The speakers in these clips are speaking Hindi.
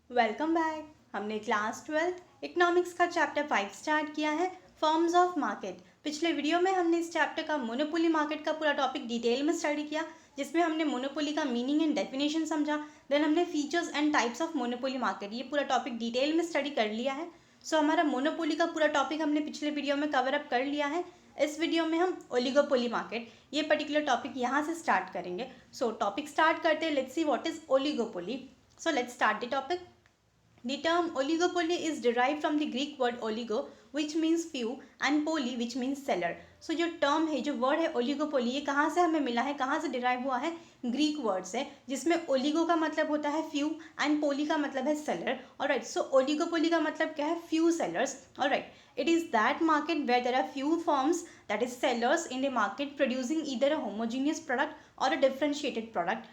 Welcome back. हमने क्लास 12 इकोनॉमिक्स का चैप्टर 5 स्टार्ट किया है, फॉर्म्स ऑफ मार्केट। पिछले वीडियो में हमने इस चैप्टर का मोनोपोली मार्केट का पूरा टॉपिक डिटेल में स्टडी किया, जिसमें हमने मोनोपोली का मीनिंग एंड डेफिनेशन समझा। देन हमने features and types of monopoly market ये पूरा टॉपिक डिटेल में स्टडी कर लिया है। हमारा मोनोपोली का पूरा टॉपिक हमने पिछले वीडियो में कवर अप कर लिया है। इस वीडियो में हम ओलिगोपोली मार्केट ये पर्टिकुलर टॉपिक यहाँ से स्टार्ट करेंगे। टॉपिक स्टार्ट करते हैं। Let's see what is oligopoly. Let's start the topic. The term oligopoly is derived from the Greek word oligo, which means few, and poly, which means seller. So जो term है, जो word है oligopoly, ये कहाँ से हमें मिला है, कहाँ से derive हुआ है? ग्रीक वर्ड से, जिसमें ओलिगो का मतलब होता है फ्यू एंड पोली का मतलब है सेलर। ऑलराइट, सो ओलिगोपोली का मतलब क्या है? Few sellers. Alright, it is that market where there are few firms, that is sellers in the market, producing either a homogeneous product or a differentiated product.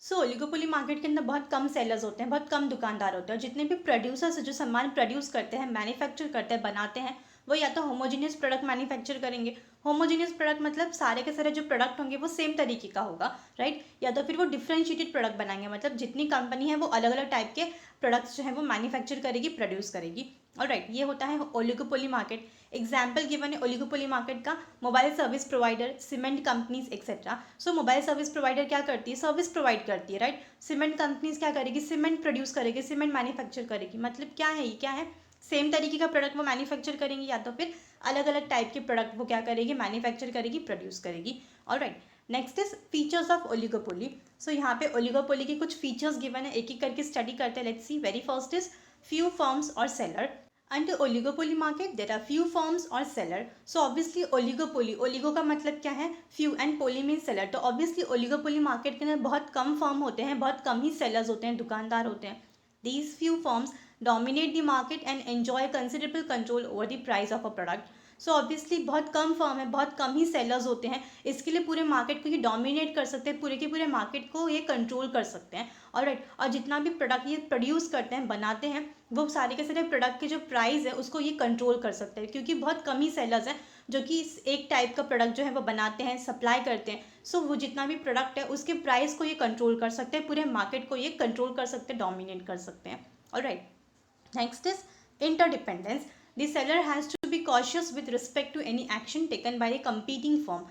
Oligopoly market के अंदर बहुत कम सेलर्स होते हैं, बहुत कम दुकानदार होते हैं, और जितने भी प्रोड्यूसर्स जो सामान प्रोड्यूस करते हैं, मैन्युफैक्चर करते हैं, बनाते हैं, वो या तो होमोजीनियस प्रोडक्ट मैन्युफैक्चर करेंगे। होमोजीनियस प्रोडक्ट मतलब सारे के सारे जो प्रोडक्ट होंगे वो सेम तरीके का होगा, राइट। या तो फिर वो डिफरेंशिएटेड प्रोडक्ट बनाएंगे, मतलब जितनी कंपनी है वो अलग अलग टाइप के प्रोडक्ट्स जो है वो मैन्युफैक्चर करेगी, प्रोड्यूस करेगी। ऑलराइट, ये होता है ओलिगोपोली मार्केट। एग्जाम्पल गिवन है ओलिगोपोली मार्केट का, mobile service provider, cement companies etcetera. Mobile service provider क्या करती है? सर्विस प्रोवाइड करती है, राइट। सीमेंट कंपनीज क्या करेगी? सीमेंट प्रोड्यूस करेगी, सीमेंट मैन्युफैक्चर करेगी। मतलब क्या है, ये क्या है? सेम तरीके का प्रोडक्ट वो मैन्युफैक्चर करेंगी, या तो फिर अलग अलग टाइप के प्रोडक्ट वो क्या करेगी? मैन्युफैक्चर करेगी, प्रोड्यूस करेगी। Alright, next is features of oligopoly. यहाँ पे ओलिगोपोली के कुछ फीचर्स गिवन है, एक एक करके स्टडी करते हैं। Let's C. Very first is few firms और seller. Under oligopoly market there are few firms or seller. So obviously oligopoly, oligo का मतलब क्या है? few and poly means seller. तो obviously oligopoly market के अंदर बहुत कम firm होते हैं, बहुत कम ही sellers होते हैं, दुकानदार होते हैं। These few firms dominate the market and enjoy considerable control over the price of a product. Obviously बहुत कम फर्म है, बहुत कम ही सेलर्स होते हैं, इसके लिए पूरे मार्केट को ये डोमिनेट कर सकते हैं, पूरे के पूरे मार्केट को ये कंट्रोल कर सकते हैं। ऑलराइट, और जितना भी प्रोडक्ट ये प्रोड्यूस करते हैं, बनाते हैं, वो सारे के सारे प्रोडक्ट के जो प्राइस है उसको ये कंट्रोल कर सकते हैं, क्योंकि बहुत कम ही सेलर्स हैं जो कि एक टाइप का प्रोडक्ट जो है वो बनाते हैं, सप्लाई करते हैं। वो जितना भी प्रोडक्ट है उसके प्राइस को ये कंट्रोल कर सकते हैं, पूरे मार्केट को ये कंट्रोल कर सकते हैं, डोमिनेट कर सकते हैं। Alright, next is interdependence. The seller has to be cautious with respect to any action taken by a competing firm.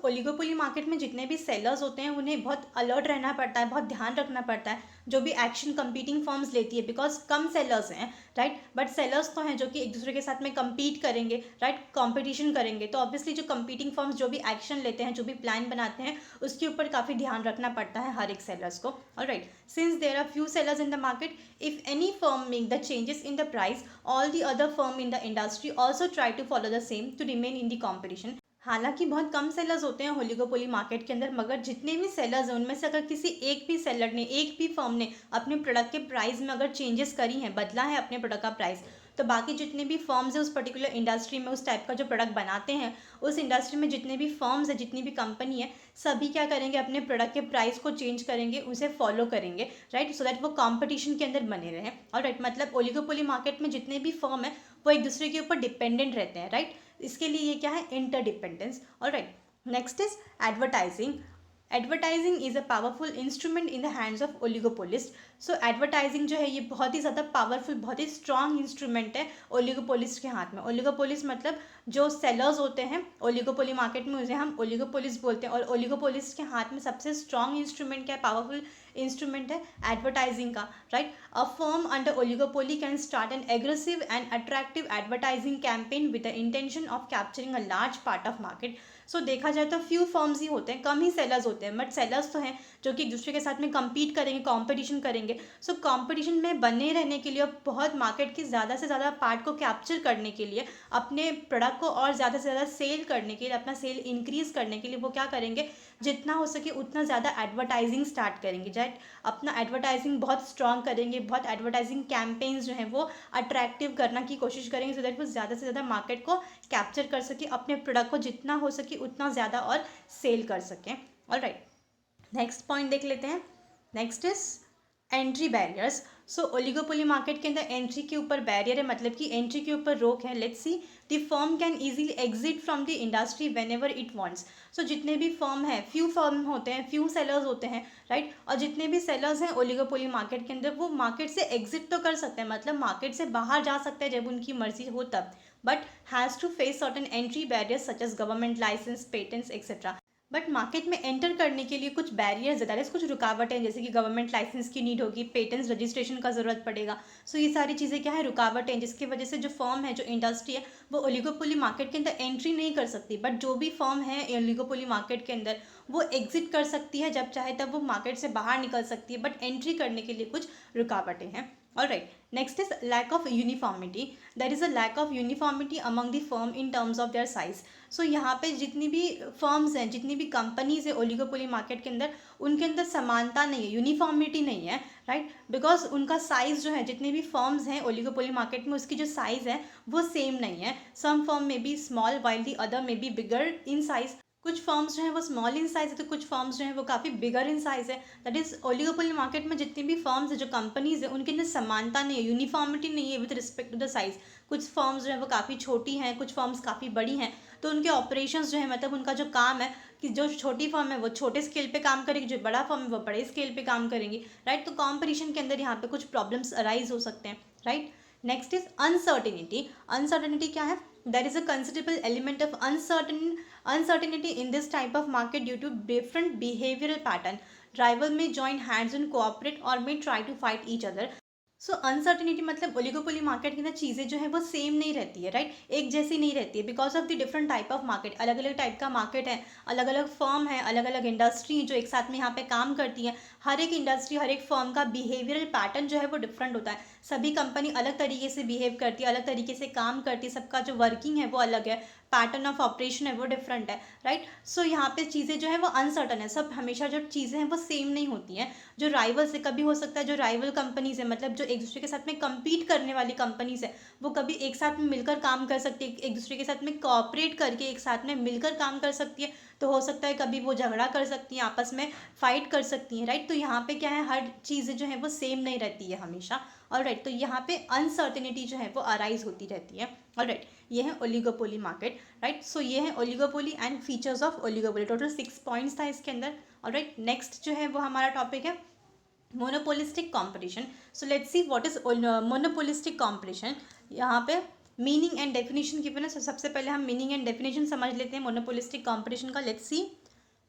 Oligopoly market में जितने भी सेलर्स होते हैं उन्हें बहुत अलर्ट रहना पड़ता है, बहुत ध्यान रखना पड़ता है जो भी एक्शन कंपीटिंग फर्म्स लेती है, बिकॉज कम सेलर्स हैं, राइट। बट सेलर्स तो हैं जो कि एक दूसरे के साथ में compete करेंगे, राइट, कंपटीशन करेंगे। तो ऑब्वियसली जो कंपीटिंग फर्म्स जो भी एक्शन लेते हैं, जो भी प्लान बनाते हैं, उसके ऊपर काफ़ी ध्यान रखना पड़ता है हर एक सेलर्स को। Alright, since there are few sellers in the market, if any firm make the changes in the price, all the other firm in the industry also try to follow the same to remain in the competition. हालांकि बहुत कम सेलर्स होते हैं ओलिगोपोली मार्केट के अंदर, मगर जितने भी सेलर्स हैं उनमें से अगर किसी एक भी सेलर ने, एक भी फर्म ने अपने प्रोडक्ट के प्राइस में अगर चेंजेस करी हैं, बदला है अपने प्रोडक्ट का प्राइस, तो बाकी जितने भी फर्म्स हैं उस पर्टिकुलर इंडस्ट्री में, उस टाइप का जो प्रोडक्ट बनाते हैं, उस इंडस्ट्री में जितने भी फर्म्स हैं, जितनी भी कंपनी है, सभी क्या करेंगे? अपने प्रोडक्ट के प्राइस को चेंज करेंगे, उसे फॉलो करेंगे, राइट, सो दैट वो कॉम्पिटिशन के अंदर बने रहें। और राइट, मतलब ओलिगोपोली मार्केट में जितने भी फर्म है वो एक दूसरे के ऊपर डिपेंडेंट रहते हैं, राइट। इसके लिए ये क्या है? Interdependence. Alright, next is advertising. Advertising is a powerful instrument in the hands of oligopolist. Advertising जो है ये बहुत ही ज़्यादा पावरफुल, बहुत ही स्ट्रॉन्ग इंस्ट्रूमेंट है ओलिगोपोलिस्ट के हाथ में। ओलिगोपोलिस्ट मतलब जो सेलर्स होते हैं ओलिगोपोली मार्केट में, उसे हम ओलिगोपोलिस्ट बोलते हैं। और ओलिगोपोलिस्ट के हाथ में सबसे स्ट्रॉन्ग इंस्ट्रूमेंट क्या है? पावरफुल इंस्ट्रूमेंट है एडवर्टाइजिंग का, right. A firm under oligopoly can start an aggressive and attractive advertising campaign with the intention of capturing a large part of market. देखा जाए तो फ्यू फर्म्स ही होते हैं, कम ही सेलर्स होते हैं, बट सेलर्स तो हैं जो कि एक दूसरे के साथ में compete करेंगे, कंपटीशन करेंगे। कंपटीशन में बने रहने के लिए, बहुत मार्केट की ज़्यादा से ज़्यादा पार्ट को कैप्चर करने के लिए, अपने प्रोडक्ट को और ज़्यादा से ज़्यादा सेल करने के लिए, अपना सेल इंक्रीज करने के लिए वो क्या करेंगे? जितना हो सके उतना ज़्यादा एडवर्टाइजिंग स्टार्ट करेंगे, राइट। अपना एडवर्टाइजिंग बहुत स्ट्रॉन्ग करेंगे, बहुत एडवर्टाइजिंग कैंपेन्स जो हैं वो अट्रैक्टिव करना की कोशिश करेंगे, सो दैट वो ज़्यादा से ज़्यादा मार्केट को कैप्चर कर सके, अपने प्रोडक्ट को जितना हो सके उतना ज़्यादा और सेल कर सकें। ऑलराइट, नेक्स्ट पॉइंट देख लेते हैं। Next is entry barriers. So oligopoly market के अंदर एंट्री के ऊपर बैरियर है, मतलब कि एंट्री के ऊपर रोक है। Let's see, the firm can easily exit from the industry whenever it wants. So जितने भी फर्म है, फ्यू फर्म होते हैं, फ्यू सेलर्स होते हैं, राइट, और जितने भी सेलर्स हैं ओलिगोपोली मार्केट के अंदर, वो मार्केट से एग्जिट तो कर सकते हैं, मतलब मार्केट से बाहर जा सकते हैं जब उनकी मर्जी हो तब, but has to face certain entry barriers such as government licence, patents etcetera. But market में एंटर करने के लिए कुछ बैरियर्स है, दैट इज कुछ रुकावटें, जैसे कि गवर्नमेंट लाइसेंस की नीड होगी, पेटेंट्स रजिस्ट्रेशन का ज़रूरत पड़ेगा। सो ये सारी चीज़ें क्या है, रुकावटें, जिसकी वजह से जो फर्म है, जो इंडस्ट्री है, वो ओलिगोपोली मार्केट के अंदर एंट्री नहीं कर सकती। बट जो भी फर्म है ओलिगोपोली मार्केट के अंदर, वो एग्जिट कर सकती है जब चाहे तब, वो मार्केट से बाहर निकल सकती है, बट एंट्री करने के लिए कुछ रुकावटें हैं। Alright, next is lack of uniformity. There is a lack of uniformity among the firm in terms of their size. So यहाँ पे जितनी भी फर्म्स हैं, जितनी भी कंपनीज है ओलिगोपोली मार्केट के अंदर, उनके अंदर समानता नहीं है, यूनिफॉर्मिटी नहीं है, राइट, बिकॉज उनका साइज जो है, जितने भी फर्म्स हैं ओलिगोपोली मार्केट में, उसकी जो साइज है वो सेम नहीं है। सम फर्म में be small while the other में बी बिगर इन साइज। कुछ फर्म्स जो है वो स्मॉल इन साइज है, तो कुछ फर्म्स जो है वो काफ़ी बिगर इन साइज है। दैट इज ओलिगोपोली मार्केट में जितनी भी फर्म्स है, जो कंपनीज है, उनके अंदर समानता नहीं है, यूनिफॉर्मिटी नहीं है with respect to the size. कुछ फर्म्स जो है वो काफ़ी छोटी हैं, कुछ फर्म्स काफ़ी बड़ी हैं, तो उनके ऑपरेशंस जो है, मतलब उनका जो काम है, कि जो छोटी फर्म है वो छोटे स्केल पे काम करेगी, जो बड़ा फर्म है वो बड़े स्केल पे काम करेंगी, राइट। तो कॉम्पिटिशन के अंदर यहाँ पे कुछ प्रॉब्लम्स अराइज हो सकते हैं, right. Next is uncertainty. Uncertainty क्या है? There is a considerable element of uncertainty in this type of market due to different behavioral pattern. Rival may join hands and cooperate or may try to fight each other. So uncertainty मतलब ओलिगोपोली मार्केट के अंदर चीज़ें जो है वो सेम नहीं रहती है, राइट, एक जैसी नहीं रहती है, because of the different type of market. अलग अलग टाइप का मार्केट है, अलग अलग फर्म है, अलग अलग इंडस्ट्री जो एक साथ में यहाँ पे काम करती है। हर एक इंडस्ट्री, हर एक फर्म का बिहेवियरल पैटर्न जो है वो डिफरेंट होता है। सभी कंपनी अलग तरीके से बिहेव करती है, अलग तरीके से काम करती है, सबका जो वर्किंग है वो अलग है, पैटर्न ऑफ ऑपरेशन है वो डिफरेंट है, राइट। सो यहाँ पे चीज़ें जो है वो अनसर्टन है, सब हमेशा जो चीज़ें हैं वो सेम नहीं होती हैं। जो राइवल से कभी हो सकता है, जो राइवल कंपनीज है, मतलब जो एक दूसरे के साथ में कम्पीट करने वाली कंपनीज है, वो कभी एक साथ में मिलकर काम कर सकती है, एक दूसरे के साथ में कोऑपरेट करके एक साथ में मिलकर काम कर सकती है। तो हो सकता है कभी वो झगड़ा कर सकती हैं, आपस में फाइट कर सकती हैं, राइट। तो यहाँ पे क्या है, हर चीज़ें जो है वो सेम नहीं रहती है हमेशा, ऑलराइट। तो यहाँ पे अनसर्टेनिटी जो है वो अराइज होती रहती है, ऑलराइट। ये है ओलिगोपोली मार्केट, राइट। सो ये है oligopoly and features of oligopoly. Total 6 points था इसके अंदर, ऑलराइट। नेक्स्ट जो है वो हमारा टॉपिक है monopolistic competition. So let's see what is monopolistic competition. यहाँ पे मीनिंग एंड डेफिनेशन की बना, सबसे पहले हम मीनिंग एंड डेफिनेशन समझ लेते हैं मोनोपोलिस्टिक कॉम्पिटिशन का। Let's see,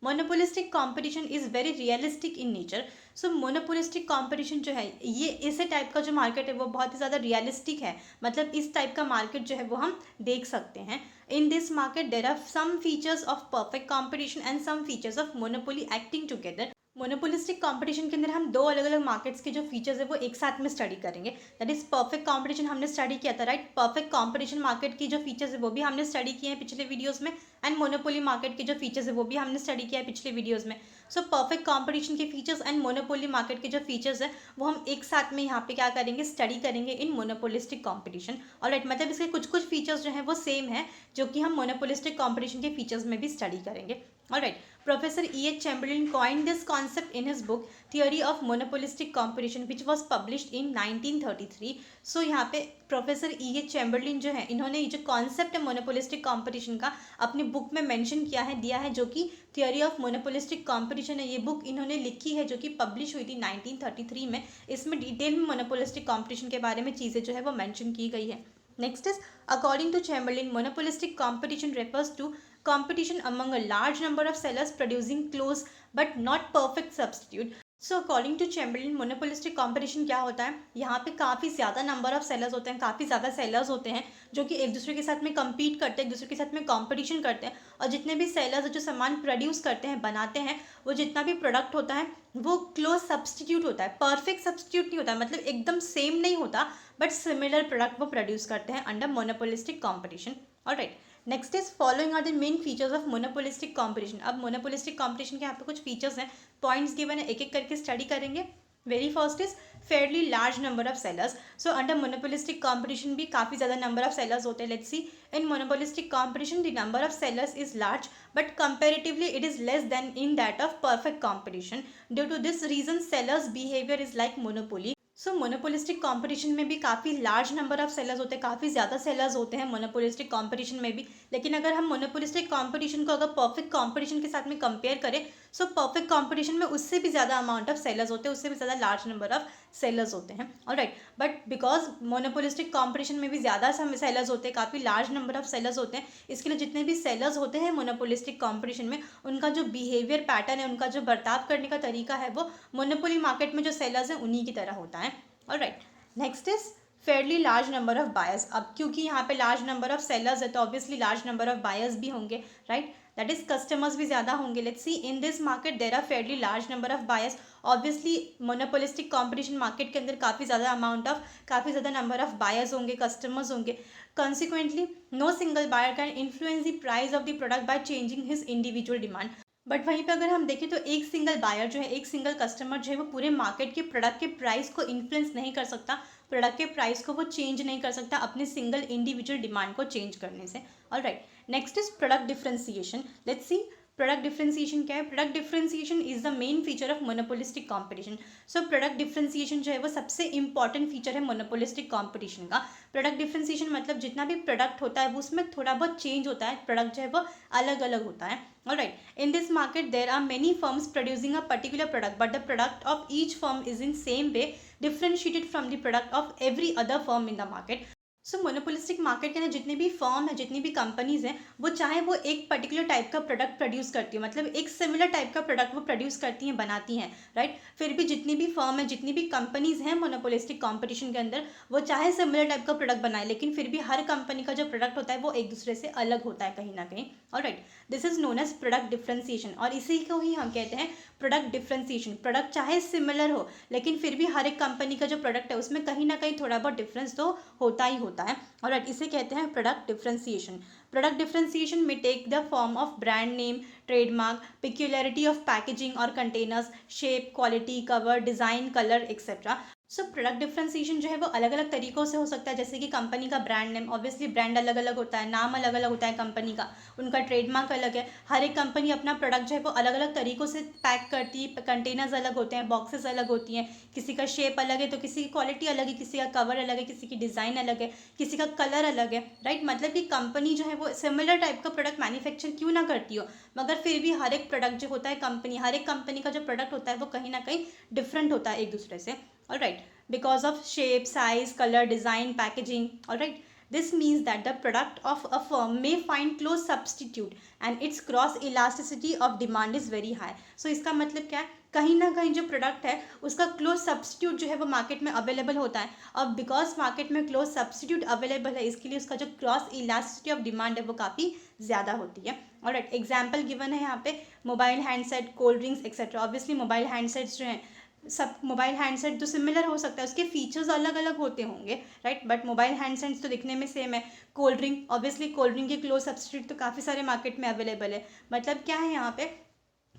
monopolistic competition is very realistic in nature. So monopolistic competition जो है, ये ऐसे टाइप का जो मार्केट है वो बहुत ही ज़्यादा रियलिस्टिक है, मतलब इस टाइप का मार्केट जो है वो हम देख सकते हैं। In this market there are some features of perfect competition and some features of monopoly acting together. Monopolistic competition के अंदर हम दो अलग अलग मार्केट्स के जो फीचर्स है वो एक साथ में स्टडी करेंगे। दैट इज परफेक्ट कंपटीशन हमने स्टडी किया था, राइट। परफेक्ट कंपटीशन मार्केट की जो फीचर्स है वो भी हमने स्टडी किए हैं पिछले वीडियोस में, एंड मोनोपोली मार्केट के जो फीचर्स है वो भी हमने स्टडी किया है पिछले वीडियोस में। सो परफेक्ट कंपटीशन के फीचर्स एंड मोनोपोली मार्केट के जो फीचर्स है वो हम एक साथ में यहाँ पे क्या करेंगे, स्टडी करेंगे इन मोनोपोलिस्टिक कॉम्पिटिशन, ऑलराइट। मतलब इसके कुछ कुछ फीचर्स जो है वो सेम है, जो कि हम मोनोपोलिस्टिक कॉम्पिटिशन के फीचर्स में भी स्टडी करेंगे, alright. Professor E.H. Chamberlain coined this concept in his book Theory of Monopolistic Competition, which was published in 1933. So यहाँ पे प्रोफेसर E.H. चैम्बरलिन जो है, इन्होंने ये जो कॉन्सेप्ट है मोनोपोलिस्टिक कॉम्पिटिशन का अपनी बुक में मेंशन किया है, दिया है, जो कि थियोरी ऑफ मोनोपोलिस्टिक कॉम्पिटिशन है। ये बुक इन्होंने लिखी है जो कि पब्लिश हुई थी 1933 में। इसमें डिटेल में मोनोपोलिस्टिक कॉम्पिटिशन के बारे में चीज़ें जो है वो मेंशन की गई है। Next is, according to Chamberlin, monopolistic competition refers to competition among a large number of sellers producing close but not perfect substitute. So according to Chamberlin, monopolistic competition क्या होता है, यहाँ पे काफ़ी ज़्यादा नंबर ऑफ सेलर्स होते हैं, काफ़ी ज़्यादा सेलर्स होते हैं जो कि एक दूसरे के साथ में कम्पीट करते हैं, एक दूसरे के साथ में कॉम्पिटिशन करते हैं। और जितने भी सेलर्स जो सामान प्रोड्यूस करते हैं, बनाते हैं, वो जितना भी प्रोडक्ट होता है वो क्लोज सब्सटीट्यूट होता है, परफेक्ट सब्सटीट्यूट नहीं होता है, मतलब एकदम सेम नहीं होता, बट सिमिलर प्रोडक्ट वो प्रोड्यूस करते हैं under monopolistic competition, alright. Next is, following are the main features of monopolistic competition. अब मोनोपोलिस्टिक कॉम्पिटिशन के यहाँ पे कुछ फीचर्स हैं, पॉइंट्स गिवन है, एक एक करके स्टडी करेंगे। Very first is fairly large number of sellers. So under monopolistic competition भी काफ़ी ज़्यादा नंबर ऑफ सेलर्स होते हैं. Let's see, in monopolistic competition the number of sellers is large but comparatively it is less than in that of perfect competition. Due to this reason sellers behaviour is like monopoly. So monopolistic competition में भी काफ़ी लार्ज नंबर ऑफ सेलर्स होते हैं, काफ़ी ज़्यादा सेलर्स होते हैं मोनोपोलिस्टिक कंपटीशन में भी. लेकिन अगर हम मोनोपोलिस्टिक कंपटीशन को अगर परफेक्ट कंपटीशन के साथ में कंपेयर करें, सो परफेक्ट कंपटीशन में उससे भी ज़्यादा अमाउंट ऑफ सेलर्स होते हैं, उससे भी ज़्यादा लार्ज नंबर ऑफ सेलर्स होते हैं. Alright, but because monopolistic competition में भी ज़्यादा सेलर्स होते हैं, काफ़ी लार्ज नंबर ऑफ सेलर्स होते हैं, इसके लिए जितने भी सेलर्स होते हैं मोनोपोलिस्टिक कंपटीशन में, उनका जो बिहेवियर पैटर्न है, उनका जो बर्ताव करने का तरीका है, वो मोनोपोली मार्केट में जो सेलर्स हैं उन्हीं की तरह होता है. Alright, next is fairly large number of buyers. अब क्योंकि यहाँ पे लार्ज नंबर ऑफ सेलर्स है तो obviously large number of buyers भी होंगे, राइट, दैट इज कस्टमर्स भी ज़्यादा होंगे. Let's see, in this market there are fairly large number of buyers. Obviously monopolistic competition market के अंदर काफ़ी ज़्यादा नंबर ऑफ बायर्स होंगे, कस्टमर्स होंगे. consequently no single buyer can influence the price of the product by changing his individual demand. But वहीं पे अगर हम देखें तो एक सिंगल बायर जो है, एक सिंगल कस्टमर जो है, वो पूरे मार्केट के प्रोडक्ट के प्राइस को इन्फ्लुएंस नहीं कर सकता, प्रोडक्ट के प्राइस को वो चेंज नहीं कर सकता अपने सिंगल इंडिविजुअल डिमांड को चेंज करने से. Alright, next is product differentiation. Let's see, product differentiation क्या है. Product differentiation is the main feature of monopolistic competition. So product differentiation जो है वो सबसे इंपॉर्टेंट फीचर है मोनोपोलिस्टिक कॉम्पिटिशन का. प्रोडक्ट डिफरेंशिएशन मतलब जितना भी प्रोडक्ट होता है वो उसमें थोड़ा बहुत चेंज होता है, प्रोडक्ट जो है वो अलग अलग होता है. Alright, in this market there are many firms producing a particular product, but the product of each firm is in same way differentiated from the product of every other firm in the market. So monopolistic market के अंदर जितने भी फर्म है, जितनी भी कंपनीज हैं, वो चाहे वो एक पर्टिकुलर टाइप का प्रोडक्ट प्रोड्यूस करती है, मतलब एक सिमिलर टाइप का प्रोडक्ट वो प्रोड्यूस करती हैं, बनाती हैं, राइट. फिर भी जितनी भी फर्म है, जितनी भी कंपनीज हैं मोनोपोलिस्टिक कंपटीशन के अंदर, वो चाहे सिमिलर टाइप का प्रोडक्ट बनाए, लेकिन फिर भी हर कंपनी का जो प्रोडक्ट होता है वो एक दूसरे से अलग होता है कहीं ना कहीं. Alright, this is known as product differentiation, और इसी को ही हम कहते हैं प्रोडक्ट डिफरेंशिएशन. प्रोडक्ट चाहे सिमिलर हो, लेकिन फिर भी हर एक कंपनी का जो प्रोडक्ट है उसमें कहीं ना कहीं थोड़ा बहुत डिफरेंस तो होता ही होता है. ऑलराइट, इसे कहते हैं प्रोडक्ट डिफरेंशिएशन. प्रोडक्ट डिफरेंशिएशन में take the form of brand name, trademark, peculiarity of packaging और containers, shape, quality, cover, design, colour etcetera. So product differentiation जो है वो अलग अलग तरीकों से हो सकता है, जैसे कि कंपनी का ब्रांड नेम, ऑब्वियसली ब्रांड अलग अलग होता है, नाम अलग अलग होता है कंपनी का, उनका ट्रेडमार्क अलग है. हर एक कंपनी अपना प्रोडक्ट जो है वो अलग अलग तरीकों से पैक करती है, कंटेनर्स अलग होते हैं, बॉक्सेस अलग होती हैं, किसी का शेप अलग है तो किसी की क्वालिटी अलग है, किसी का कवर अलग है, किसी की डिज़ाइन अलग है, किसी का कलर अलग है, राइट. मतलब कि कंपनी जो है वो सिमिलर टाइप का प्रोडक्ट मैन्युफैक्चर क्यों ना करती हो, मगर फिर भी हर एक प्रोडक्ट जो होता है हर एक कंपनी का जो प्रोडक्ट होता है वो कहीं ना कहीं डिफरेंट होता है एक दूसरे से. Alright, because of shape, size, color, design, packaging. Alright, this means that the product of a firm may find close substitute and its cross elasticity of demand is very high. So इसका मतलब क्या है, कहीं ना कहीं जो प्रोडक्ट है उसका क्लोज सब्सटीट्यूट जो है वो मार्केट में अवेलेबल होता है. अब बिकॉज मार्केट में क्लोज सब्सटीट्यूट अवेलेबल है, इसके लिए उसका जो क्रॉस इलास्टिसिटी ऑफ डिमांड है वो काफ़ी ज़्यादा होती है. ऑलराइट, एग्जाम्पल गिवन है यहाँ पे mobile handset, cold drinks etcetera. Obviously mobile handsets जो हैं, सब मोबाइल हैंडसेट तो सिमिलर हो सकता है, उसके फीचर्स अलग अलग होते होंगे, राइट, बट मोबाइल हैंडसेट्स तो दिखने में सेम है. Cold drink, obviously cold drink के क्लोज सब्सटीट्यूट तो काफ़ी सारे मार्केट में अवेलेबल है. मतलब क्या है, यहाँ पे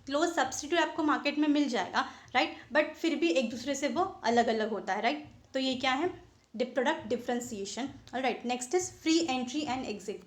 क्लोज सब्सटीट्यूट आपको मार्केट में मिल जाएगा, राइट, बट फिर भी एक दूसरे से वो अलग अलग होता है, राइट. तो ये क्या है, product differentiation. Alright, next is free entry and exit.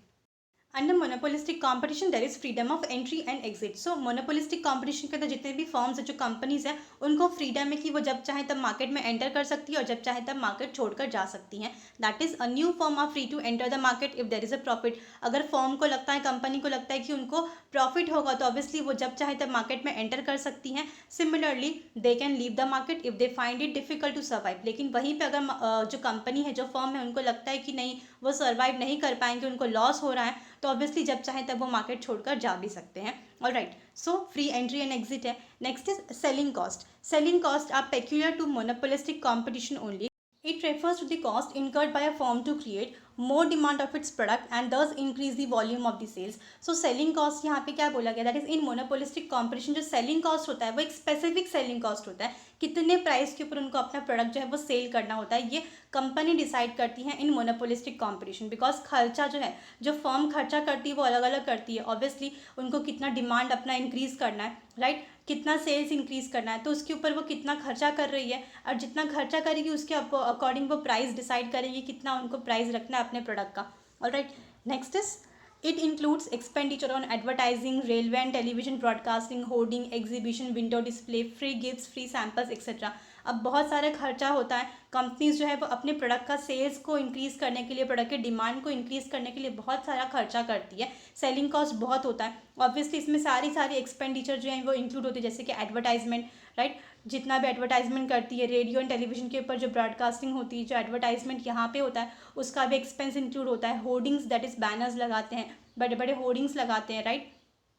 Under monopolistic competition there is freedom of entry and exit. So monopolistic competition के अंदर जितने भी फर्म्स हैं, जो कंपनीज हैं, उनको फ्रीडम है कि वो जब चाहे तब मार्केट में एंटर कर सकती है और जब चाहे तब मार्केट छोड़कर जा सकती हैं. That is a new firm of free to enter the market if there is a profit. अगर फर्म को लगता है, कंपनी को लगता है कि उनको प्रॉफिट होगा तो ऑब्वियसली वो जब चाहे तब मार्केट में एंटर कर सकती हैं. Similarly they can leave the market if they find it difficult to survive. लेकिन वहीं पर अगर जो कंपनी है, जो फर्म है, उनको लगता है कि नहीं वो सर्वाइव नहीं कर पाएंगे, उनको लॉस हो रहा है, तो ऑब्वियसली जब चाहे तब वो मार्केट छोड़कर जा भी सकते हैं. Alright, so free entry and exit है. Next is selling cost. Selling cost are peculiar to monopolistic competition only. It refers to the cost incurred by a firm to create more demand of its product and thus increase the volume of the sales. So selling cost यहाँ पे क्या बोला गया, that is in monopolistic competition जो selling cost होता है वो एक specific selling cost होता है, कितने प्राइस के ऊपर उनको अपना प्रोडक्ट जो है वो सेल करना होता है, ये कंपनी डिसाइड करती है इन मोनोपोलिस्टिक कॉम्पिटिशन. बिकॉज खर्चा जो है, जो फर्म खर्चा करती है वो अलग अलग करती है, ऑब्वियसली उनको कितना डिमांड अपना इंक्रीज करना है, राइट. कितना सेल्स इंक्रीज़ करना है, तो उसके ऊपर वो कितना खर्चा कर रही है, और जितना खर्चा करेगी उसके अकॉर्डिंग वो प्राइस डिसाइड करेगी कितना उनको प्राइस रखना है अपने प्रोडक्ट का। Alright, next is it includes expenditure on advertising, railway and television broadcasting, hoarding, exhibition, window display, free gifts, free samples etcetera. अब बहुत सारा खर्चा होता है। कंपनीज जो है वो अपने प्रोडक्ट का सेल्स को इंक्रीज़ करने के लिए, प्रोडक्ट के डिमांड को इंक्रीज़ करने के लिए बहुत सारा खर्चा करती है। सेलिंग कॉस्ट बहुत होता है। ऑब्वियसली इसमें सारी एक्सपेंडिचर जो है वो इंक्लूड होती है, जैसे कि एडवर्टाइजमेंट, राइट, जितना भी एडवर्टाइजमेंट करती है, रेडियो एंड टेलीविजन के ऊपर जो ब्रॉडकास्टिंग होती है, जो एडवर्टाइजमेंट यहाँ पे होता है उसका भी एक्सपेंस इंक्लूड होता है। होर्डिंग्स, दैट इज़ बैनर्स लगाते हैं, बड़े बड़े होर्डिंग्स लगाते हैं, राइट,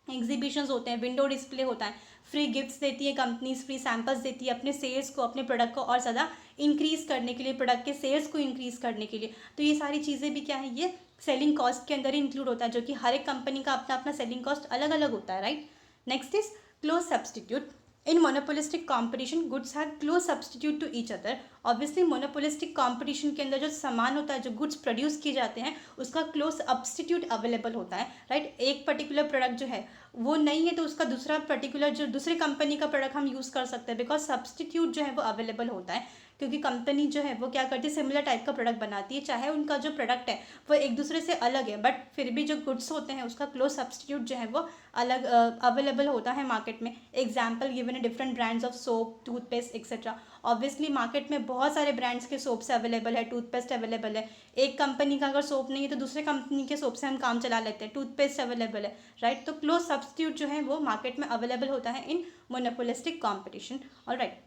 एग्जीबिशंस होते हैं, विंडो डिस्प्ले होता है, फ्री गिफ्ट्स देती है कंपनीज, फ्री सैम्पल्स देती है अपने सेल्स को, अपने प्रोडक्ट को और ज़्यादा इंक्रीज़ करने के लिए, प्रोडक्ट के सेल्स को इंक्रीज़ करने के लिए। तो ये सारी चीज़ें भी क्या है, ये सेलिंग कॉस्ट के अंदर ही इंक्लूड होता है, जो कि हर एक कंपनी का अपना अपना सेलिंग कॉस्ट अलग अलग होता है, right. Next is close substitute. In monopolistic competition goods have close substitute to each other. Obviously monopolistic competition के अंदर जो सामान होता है, जो गुड्स प्रोड्यूस किए जाते हैं, उसका क्लोज सब्सटीट्यूट अवेलेबल होता है, राइट। एक पर्टिकुलर प्रोडक्ट जो है वो नहीं है तो उसका दूसरा पर्टिकुलर जो दूसरे कंपनी का प्रोडक्ट हम यूज़ कर सकते हैं, बिकॉज सब्सटीट्यूट जो है वो अवेलेबल होता है, क्योंकि कंपनी जो है वो क्या करती है, सिमिलर टाइप का प्रोडक्ट बनाती है, चाहे उनका जो प्रोडक्ट है वो एक दूसरे से अलग है, बट फिर भी जो गुड्स होते हैं उसका क्लोज सब्सटीट्यूट जो है वो अलग अवेलेबल होता है मार्केट में। एग्जाम्पल गिवन है different brands of soap, toothpaste etcetera. Obviously market में बहुत सारे ब्रांड्स के सोप्स अवेलेबल है, टूथपेस्ट अवेलेबल है। एक कंपनी का अगर सोप नहीं है तो दूसरे कंपनी के सोप से हम काम चला लेते हैं, टूथपेस्ट अवेलेबल है, राइट। तो क्लोज सब्सटीट्यूट जो है वो मार्केट में अवेलेबल होता है in monopolistic competition. Alright,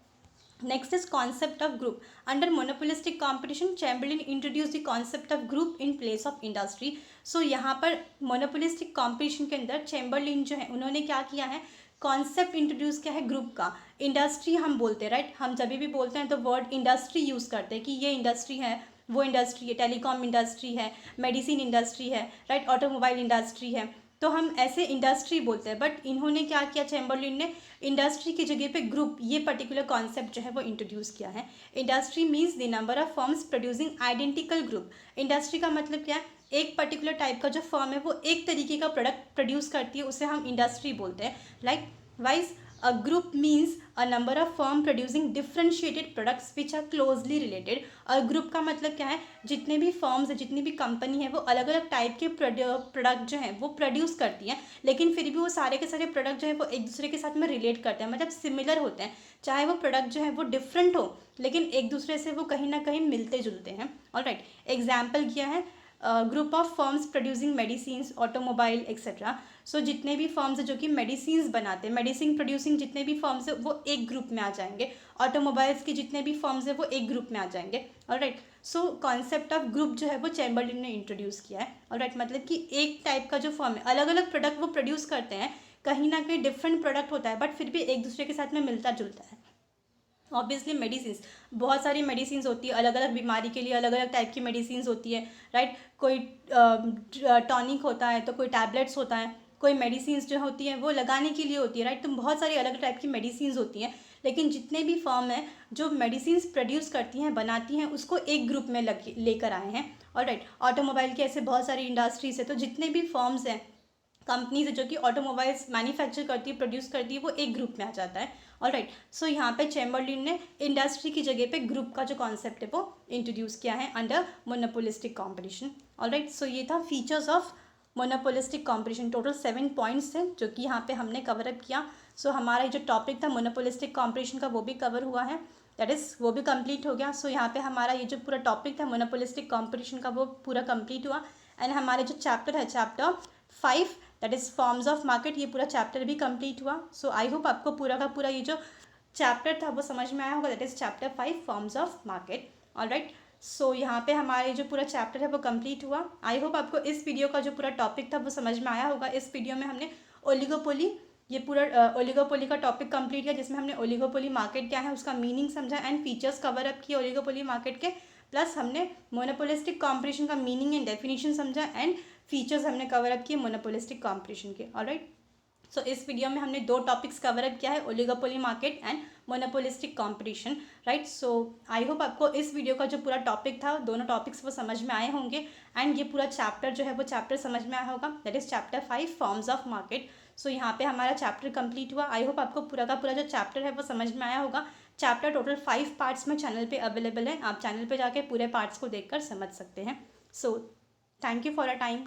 next is concept of group. Under monopolistic competition, Chamberlain introduced the concept of group in place of industry. So यहाँ पर monopolistic competition के अंदर चैम्बरलिन जो है उन्होंने क्या किया है, कॉन्सेप्ट इंट्रोड्यूस किया है ग्रुप का। इंडस्ट्री हम बोलते हैं, राइट, हम जब भी बोलते हैं तो वर्ड इंडस्ट्री यूज़ करते हैं कि ये इंडस्ट्री है, वो इंडस्ट्री है, टेलीकॉम इंडस्ट्री है, मेडिसिन इंडस्ट्री है, राइट, ऑटोमोबाइल इंडस्ट्री है, तो हम ऐसे इंडस्ट्री बोलते हैं। बट इन्होंने क्या किया, चैम्बरलिन ने इंडस्ट्री की जगह पे ग्रुप, ये पर्टिकुलर कॉन्सेप्ट जो है वो इंट्रोड्यूस किया है। Industry means the number of firms producing identical group. Industry का मतलब क्या है, एक पर्टिकुलर टाइप का जो फर्म है वो एक तरीके का प्रोडक्ट प्रोड्यूस करती है, उसे हम इंडस्ट्री बोलते हैं। Likewise a group means a number of firm producing differentiated products which are closely related. और ग्रुप का मतलब क्या है, जितने भी फर्म्स है, जितनी भी कंपनी है, वो अलग अलग टाइप के प्रोडक्ट जो हैं वो प्रोड्यूस करती हैं, लेकिन फिर भी वो सारे के सारे प्रोडक्ट जो है वो एक दूसरे के साथ में रिलेट करते हैं, मतलब सिमिलर होते हैं। चाहे वो प्रोडक्ट जो है वो डिफरेंट हो, लेकिन एक दूसरे से वो कहीं ना कहीं मिलते जुलते हैं। ऑलराइट, एग्जाम्पल किया है group of firms producing medicines, automobile etcetera. So जितने भी फर्म्स है जो कि मेडिसिन्स बनाते हैं, मेडिसिन प्रोड्यूसिंग जितने भी फर्म्स है वो एक ग्रुप में आ जाएंगे। ऑटोमोबाइल्स के जितने भी फर्म्स है वो एक ग्रुप में आ जाएंगे। Alright, so concept of group जो है वो चैम्बरलिन ने इंट्रोड्यूस किया है। ऑलराइट, मतलब कि एक टाइप का जो फर्म है, अलग अलग प्रोडक्ट वो प्रोड्यूस करते हैं, कहीं ना कहीं डिफरेंट प्रोडक्ट होता है, बट फिर भी एक दूसरे के साथ में मिलता जुलता है। ऑब्वियसली मेडिसिन, बहुत सारी मेडिसिन होती है, अलग अलग बीमारी के लिए अलग अलग टाइप की मेडिसिन होती है, राइट। कोई टॉनिक होता है तो कोई टैबलेट्स होता है, कोई मेडिसिन जो होती है वो लगाने के लिए होती है, राइट। तो बहुत सारी अलग टाइप की मेडिसिन होती हैं, लेकिन जितने भी फर्म हैं जो मेडिसिन प्रोड्यूस करती हैं, बनाती हैं, उसको एक ग्रुप में लेकर आए हैं। और राइट, ऑटोमोबाइल के ऐसे बहुत सारी इंडस्ट्रीज है, तो जितने भी फर्म्स हैं, कंपनीज है जो कि ऑटोमोबाइल्स मैन्युफैक्चर करती है, प्रोड्यूस करती है, वो एक ग्रुप में आ जाता है। ऑलराइट, सो यहाँ पे चैम्बरलिन ने इंडस्ट्री की जगह पे ग्रुप का जो कॉन्सेप्ट है वो इंट्रोड्यूस किया है अंडर मोनोपोलिस्टिक कॉम्पिटिशन। ऑलराइट, सो ये था features of monopolistic competition. Total 7 points थे जो कि यहाँ पे हमने कवर अप किया। सो हमारा जो टॉपिक था मोनोपोलिस्टिक कॉम्पिटिशन का वो भी कवर हुआ है, दैट इज़ वो भी कंप्लीट हो गया। सो यहाँ पे हमारा ये जो पूरा टॉपिक था मोनोपोलिस्टिक कॉम्पिटिशन का वो पूरा कंप्लीट हुआ। एंड हमारे जो चैप्टर है, chapter 5 that is forms of market, ये पूरा चैप्टर भी कंप्लीट हुआ। सो आई होप आपको पूरा का पूरा ये जो चैप्टर था वो समझ में आया होगा, that is chapter 5 forms of market. Alright, so यहाँ पे हमारे जो पूरा चैप्टर है वो कंप्लीट हुआ। आई होप आपको इस वीडियो का जो पूरा टॉपिक था वो समझ में आया होगा। इस वीडियो में हमने ओलिगोपोली, ये पूरा ओलिगोपोली का टॉपिक कंप्लीट किया, जिसमें हमने ओलिगोपोली मार्केट क्या है उसका मीनिंग समझा एंड फीचर्स कवर अप किए ओलिगोपोली मार्केट के, प्लस हमने मोनोपोलिस्टिक कॉम्पिटिशन का मीनिंग एंड डेफिनेशन समझा एंड फीचर्स हमने कवर अप किए मोनोपोलिस्टिक कॉम्पिटिशन के। ऑलराइट, सो इस वीडियो में हमने 2 टॉपिक्स कवर अप किया है, oligopoly market and monopolistic competition, right. So I hope आपको इस वीडियो का जो पूरा टॉपिक था, दोनों टॉपिक्स वो समझ में आए होंगे एंड ये पूरा चैप्टर जो है वो चैप्टर समझ में आया होगा, that is chapter 5 forms of market. So यहाँ पे हमारा चैप्टर कंप्लीट हुआ। आई होप आपको पूरा का पूरा जो चैप्टर है वो समझ में आया होगा। चैप्टर टोटल 5 पार्ट्स में चैनल पे अवेलेबल है, आप चैनल पे जाके पूरे पार्ट्स को देखकर समझ सकते हैं। So thank you for a time.